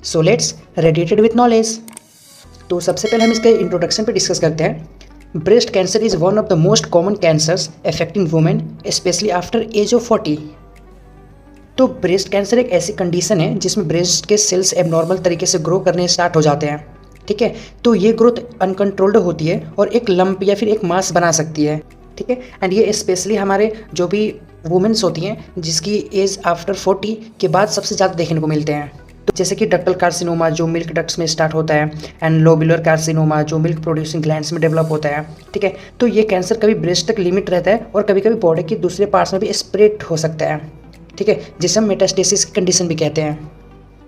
So let's radiated with knowledge. तो सबसे पहले हम इसके इंट्रोडक्शन पे डिस्कस करते हैं। Breast cancer is one of the most common cancers affecting women especially after age of 40। तो ब्रेस्ट कैंसर एक ऐसी कंडीशन है जिसमें ब्रेस्ट के सेल्स एबनॉर्मल तरीके से ग्रो करने स्टार्ट हो जाते हैं। ठीक है, तो ये ग्रोथ अनकंट्रोल्ड होती है और एक लंप या फिर एक मास बना सकती है। ठीक है, एंड ये स्पेशली हमारे जो भी वुमेन्स होती हैं जिसकी एज आफ्टर 40 के बाद सबसे ज़्यादा देखने को मिलते हैं। तो जैसे कि डक्टल कार्सिनोमा जो मिल्क डक्ट्स में स्टार्ट होता है, एंड लोबुलर कार्सिनोमा जो मिल्क प्रोड्यूसिंग ग्लैंड्स में डेवलप होता है। ठीक है, तो ये कैंसर कभी ब्रेस्ट तक लिमिट रहता है और कभी कभी बॉडी के दूसरे पार्ट्स में भी स्प्रेड हो सकता है। ठीक है, जिसे हम मेटास्टेसिस की कंडीशन भी कहते हैं।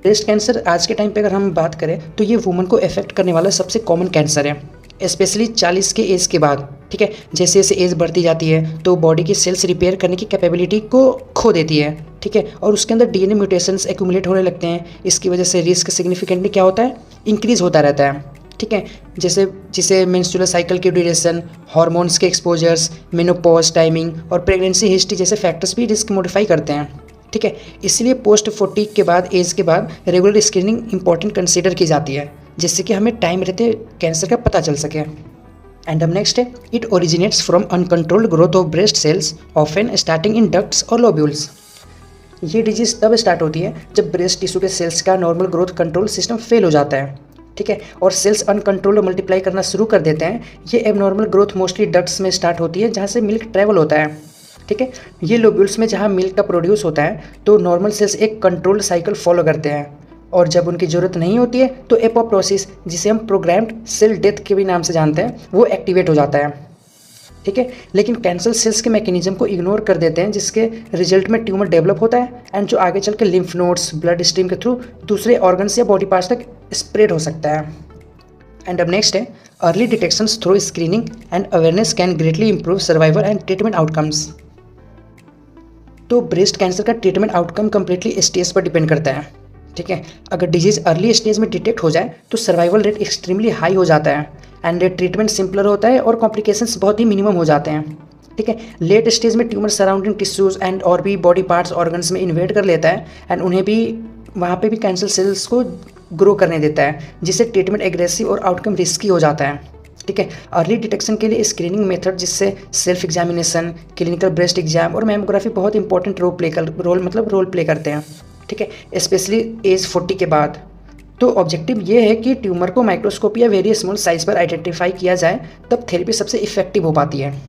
ब्रेस्ट कैंसर आज के टाइम पे अगर हम बात करें तो ये वुमन को अफेक्ट करने वाला सबसे कॉमन कैंसर है, स्पेशली 40 के एज के बाद। ठीक है, जैसे जैसे एज बढ़ती जाती है तो बॉडी की सेल्स रिपेयर करने की कैपेबिलिटी को खो देती है। ठीक है, और उसके अंदर डीएनए म्यूटेशंस एक्यूमुलेट होने लगते हैं। इसकी वजह से रिस्क सिग्निफिकेंटली क्या होता है, इंक्रीज होता रहता है। ठीक है, जिसे मेंस्ट्रुअल साइकिल की ड्यूरेशन, हार्मोन्स के एक्सपोजर्स, मेनोपॉज टाइमिंग और प्रेगनेंसी हिस्ट्री जैसे फैक्टर्स भी रिस्क मॉडिफाई करते हैं। ठीक है, इसलिए पोस्ट 40 के बाद एज के बाद रेगुलर स्क्रीनिंग इंपॉर्टेंट कंसीडर की जाती है, जिससे कि हमें टाइम रहते कैंसर का पता चल सके। एंड अब नेक्स्ट है, it originates from uncontrolled growth of breast cells often starting in ducts और लोब्यूल्स। ये डिजीज तब स्टार्ट होती है जब ब्रेस्ट टिश्यू के सेल्स का normal growth control system fail हो जाता है। ठीक है, और सेल्स अनकंट्रोल्ड मल्टीप्लाई करना शुरू कर देते हैं। ये एबनॉर्मल ग्रोथ मोस्टली डक्ट्स में स्टार्ट होती है जहाँ से मिल्क ट्रेवल होता है। ठीक है, ये लोब्यूल्स में जहाँ मिल्क का प्रोड्यूस होता है तो नॉर्मल सेल्स एक कंट्रोल्ड साइकिल फॉलो करते हैं, और जब उनकी ज़रूरत नहीं होती है तो एपोप्टोसिस, जिसे हम प्रोग्राम्ड सेल डेथ के भी नाम से जानते हैं, वो एक्टिवेट हो जाता है। ठीक है, लेकिन कैंसर सेल्स के मैकेनिज्म को इग्नोर कर देते हैं, जिसके रिजल्ट में ट्यूमर डेवलप होता है एंड जो आगे चल के लिम्फ नोड्स, ब्लड स्ट्रीम के थ्रू दूसरे ऑर्गन्स या बॉडी पार्ट्स तक स्प्रेड हो सकता है। एंड अब नेक्स्ट है, early detection through screening and awareness can greatly improve survival and treatment outcomes. तो ब्रेस्ट कैंसर का ट्रीटमेंट आउटकम कम्प्लीटली स्टेज पर डिपेंड करता है। ठीक है, अगर डिजीज़ अर्ली स्टेज में डिटेक्ट हो जाए तो सर्वाइवल रेट एक्सट्रीमली हाई हो जाता है एंड ट्रीटमेंट सिंपलर होता है और कॉम्प्लिकेशंस बहुत ही मिनिमम हो जाते हैं। ठीक है, लेट स्टेज में ट्यूमर सराउंडिंग टिश्यूज़ एंड और भी बॉडी पार्ट्स ऑर्गन्स में इन्वेड कर लेता है एंड उन्हें भी वहाँ पे भी कैंसर सेल्स को ग्रो करने देता है, जिससे ट्रीटमेंट एग्रेसिव और आउटकम रिस्की हो जाता है। ठीक है, अर्ली डिटेक्शन के लिए स्क्रीनिंग मेथड जिससे self examination, clinical breast exam और मैमोग्राफी बहुत इंपॉर्टेंट रोल प्ले करते हैं। ठीक है, स्पेशली एज 40 के बाद। तो ऑब्जेक्टिव ये है कि ट्यूमर को माइक्रोस्कोप या वेरी स्मॉल साइज पर आइडेंटिफाई किया जाए, तब थेरेपी सबसे इफेक्टिव हो पाती है।